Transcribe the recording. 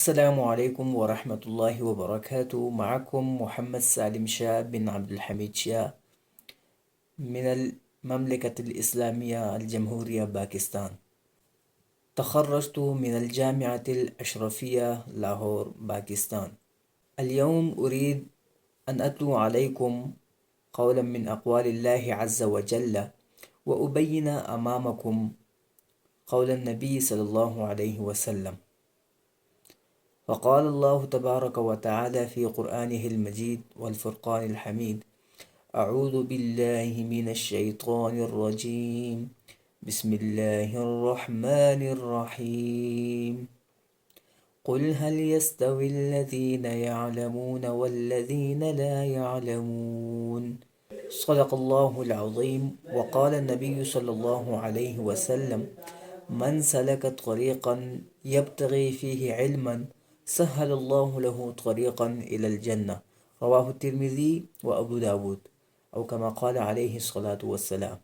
السلام عليكم ورحمة الله وبركاته. معكم محمد سالم شاه بن عبد الحميد شاه من المملكة الإسلامية الجمهورية باكستان. تخرجت من الجامعة الأشرفية لاهور باكستان. اليوم أريد أن أتلو عليكم قولا من أقوال الله عز وجل، وأبين أمامكم قول النبي صلى الله عليه وسلم. فقال الله تبارك وتعالى في قرآنه المجيد والفرقان الحميد: أعوذ بالله من الشيطان الرجيم. بسم الله الرحمن الرحيم. قل هل يستوي الذين يعلمون والذين لا يعلمون؟ صدق الله العظيم. وقال النبي صلى الله عليه وسلم: من سلك طريقا يبتغي فيه علما سهل الله له طريقا إلى الجنة. رواه الترمذي وأبو داود، أو كما قال عليه الصلاة والسلام.